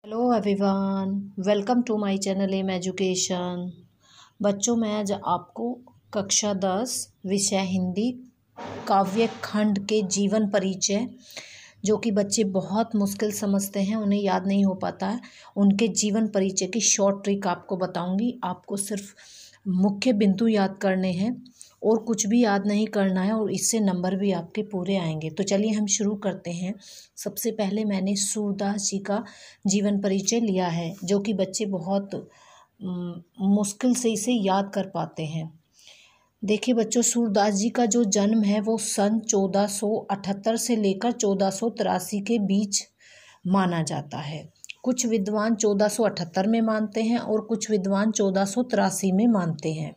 Hello everyone, welcome to my channel M education. बच्चों, मैं आज आपको कक्षा 10 विषय हिंदी काव्य खंड के जीवन परिचय, जो कि बच्चे बहुत मुश्किल समझते हैं, उन्हें याद नहीं हो पाता है, उनके जीवन परिचय की शॉर्ट ट्रिक आपको बताऊंगी। आपको सिर्फ मुख्य बिंदु याद करने हैं और कुछ भी याद नहीं करना है, और इससे नंबर भी आपके पूरे आएंगे। तो चलिए हम शुरू करते हैं। सबसे पहले मैंने सूरदास जी का जीवन परिचय लिया है, जो कि बच्चे बहुत मुश्किल से इसे याद कर पाते हैं। देखिए बच्चों, सूरदास जी का जो जन्म है वो सन 1478 से लेकर 1483 के बीच माना जाता है। कुछ विद्वान 1478 में मानते हैं और कुछ विद्वान 1483 में मानते हैं।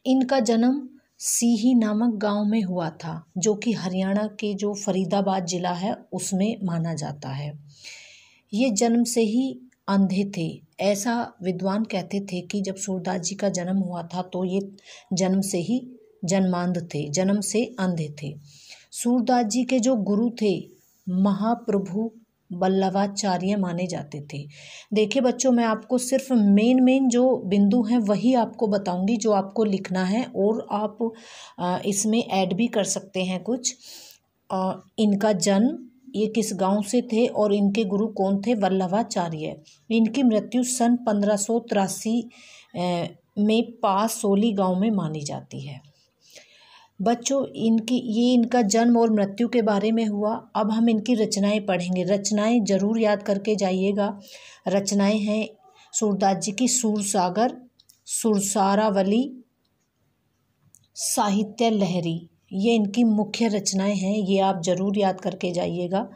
इनका जन्म सीही नामक गांव में हुआ था, जो कि हरियाणा के जो फरीदाबाद जिला है उसमें माना जाता है। ये जन्म से ही अंधे थे। ऐसा विद्वान कहते थे कि जब सूरदास जी का जन्म हुआ था तो ये जन्म से ही जन्मांध थे, जन्म से अंधे थे। सूरदास जी के जो गुरु थे महाप्रभु वल्लभाचार्य माने जाते थे। देखिए बच्चों, मैं आपको सिर्फ मेन जो बिंदु हैं वही आपको बताऊंगी, जो आपको लिखना है, और आप इसमें ऐड भी कर सकते हैं कुछ। इनका जन्म, ये किस गांव से थे और इनके गुरु कौन थे? वल्लभाचार्य। इनकी मृत्यु सन 1583 में पास सोली गांव में मानी जाती है। बच्चों, इनका जन्म और मृत्यु के बारे में हुआ। अब हम इनकी रचनाएं पढ़ेंगे। रचनाएं जरूर याद करके जाइएगा। रचनाएं हैं सूरदास जी की सूरसागर, सुरसारावली, साहित्य लहरी। ये इनकी मुख्य रचनाएं हैं, ये आप जरूर याद करके जाइएगा।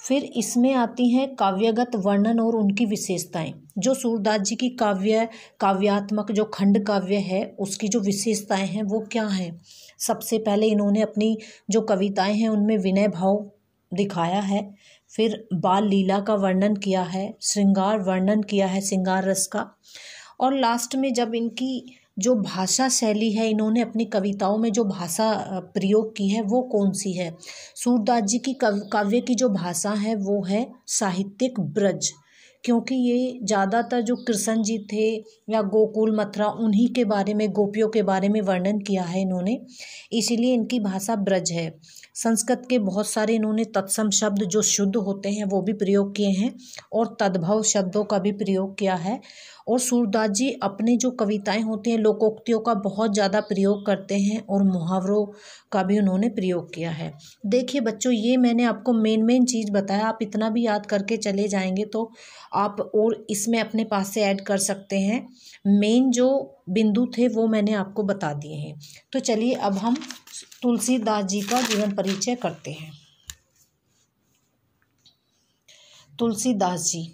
फिर इसमें आती हैं काव्यगत वर्णन और उनकी विशेषताएं। जो सूरदास जी की काव्यात्मक जो खंड काव्य है उसकी जो विशेषताएं हैं वो क्या हैं? सबसे पहले इन्होंने अपनी जो कविताएं हैं उनमें विनय भाव दिखाया है। फिर बाल लीला का वर्णन किया है, श्रृंगार वर्णन किया है, श्रृंगार रस का। और लास्ट में जब इनकी जो भाषा शैली है, इन्होंने अपनी कविताओं में जो भाषा प्रयोग की है वो कौन सी है? सूरदास जी की काव्य की जो भाषा है वो है साहित्यिक ब्रज, क्योंकि ये ज़्यादातर जो कृष्ण जी थे या गोकुल मथुरा उन्हीं के बारे में, गोपियों के बारे में वर्णन किया है इन्होंने, इसीलिए इनकी भाषा ब्रज है। संस्कृत के बहुत सारे इन्होंने तत्सम शब्द जो शुद्ध होते हैं वो भी प्रयोग किए हैं, और तद्भव शब्दों का भी प्रयोग किया है। और सूरदास जी अपने जो कविताएं होती हैं लोकोक्तियों का बहुत ज़्यादा प्रयोग करते हैं, और मुहावरों का भी उन्होंने प्रयोग किया है। देखिए बच्चों, ये मैंने आपको मेन चीज़ बताया। आप इतना भी याद करके चले जाएंगे तो आप और इसमें अपने पास से ऐड कर सकते हैं। मेन जो बिंदु थे वो मैंने आपको बता दिए हैं। तो चलिए अब हम तुलसीदास जी का जीवन परिचय करते हैं। तुलसीदास जी,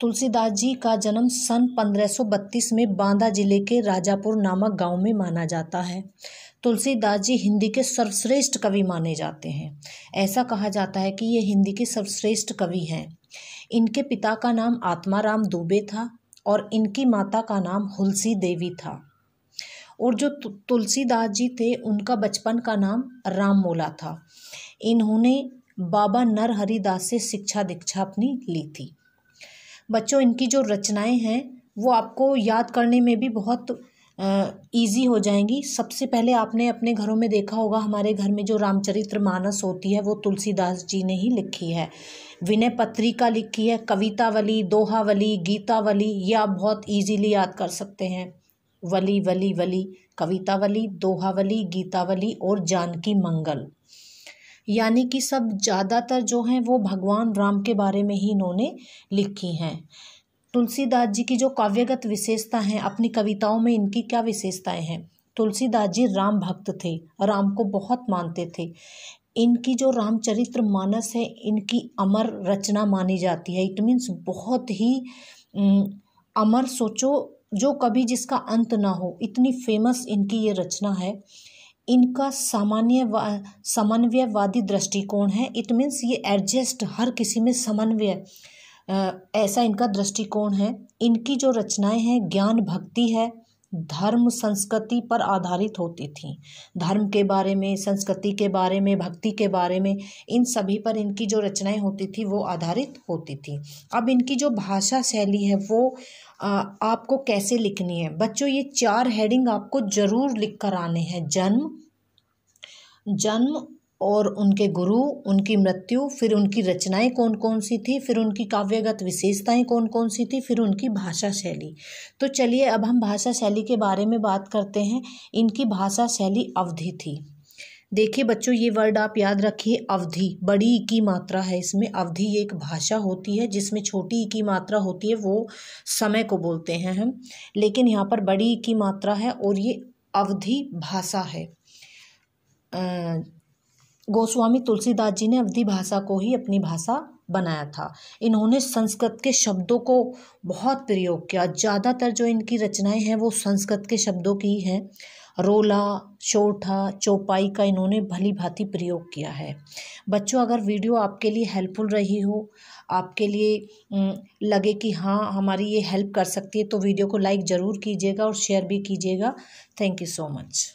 तुलसीदास जी का जन्म सन 1532 में बांदा जिले के राजापुर नामक गांव में माना जाता है। तुलसीदास जी हिंदी के सर्वश्रेष्ठ कवि माने जाते हैं। ऐसा कहा जाता है कि ये हिंदी के सर्वश्रेष्ठ कवि हैं। इनके पिता का नाम आत्माराम दुबे था और इनकी माता का नाम हुलसी देवी था। और जो तुलसीदास जी थे उनका बचपन का नाम राममोला था। इन्होंने बाबा नरहरिदास से शिक्षा दीक्षा अपनी ली थी। बच्चों, इनकी जो रचनाएं हैं वो आपको याद करने में भी बहुत इजी हो जाएंगी। सबसे पहले आपने अपने घरों में देखा होगा, हमारे घर में जो रामचरितमानस होती है वो तुलसीदास जी ने ही लिखी है। विनय पत्रिका लिखी है, कवितावली, दोहावली, गीतावली, ये आप बहुत इजीली याद कर सकते हैं। वली वली वली, कवितावली, दोहावली, गीतावली और जानकी मंगल, यानी कि सब ज़्यादातर जो हैं वो भगवान राम के बारे में ही इन्होंने लिखी हैं। तुलसीदास जी की जो काव्यगत विशेषता हैं, अपनी कविताओं में इनकी क्या विशेषताएं हैं? तुलसीदास जी राम भक्त थे, राम को बहुत मानते थे। इनकी जो रामचरितमानस है इनकी अमर रचना मानी जाती है। इट मीन्स बहुत ही अमर, सोचो जो कभी जिसका अंत ना हो, इतनी फेमस इनकी ये रचना है। इनका समन्वयवादी दृष्टिकोण है। इट मीन्स ये एडजस्ट, हर किसी में समन्वय, ऐसा इनका दृष्टिकोण है। इनकी जो रचनाएं हैं ज्ञान भक्ति है, धर्म संस्कृति पर आधारित होती थी। धर्म के बारे में, संस्कृति के बारे में, भक्ति के बारे में, इन सभी पर इनकी जो रचनाएं होती थी वो आधारित होती थी। अब इनकी जो भाषा शैली है वो आपको कैसे लिखनी है बच्चों, ये 4 हेडिंग आपको जरूर लिख कर आने हैं। जन्म और उनके गुरु, उनकी मृत्यु, फिर उनकी रचनाएं कौन कौन सी थी, फिर उनकी काव्यगत विशेषताएं कौन कौन सी थी, फिर उनकी भाषा शैली। तो चलिए अब हम भाषा शैली के बारे में बात करते हैं। इनकी भाषा शैली अवधि थी। देखिए बच्चों, ये वर्ड आप याद रखिए, अवधि। बड़ी ई की मात्रा है इसमें। अवधि एक भाषा होती है जिसमें छोटी ई की मात्रा होती है, वो समय को बोलते हैं हम, लेकिन यहाँ पर बड़ी ई की मात्रा है और ये अवधि भाषा है। गोस्वामी तुलसीदास जी ने अवधी भाषा को ही अपनी भाषा बनाया था। इन्होंने संस्कृत के शब्दों को बहुत प्रयोग किया। ज़्यादातर जो इनकी रचनाएं हैं वो संस्कृत के शब्दों की हैं। रोला, चौठा, चौपाई का इन्होंने भली भांति प्रयोग किया है। बच्चों, अगर वीडियो आपके लिए हेल्पफुल रही हो, आपके लिए लगे कि हाँ हमारी ये हेल्प कर सकती है, तो वीडियो को लाइक ज़रूर कीजिएगा और शेयर भी कीजिएगा। Thank you so much.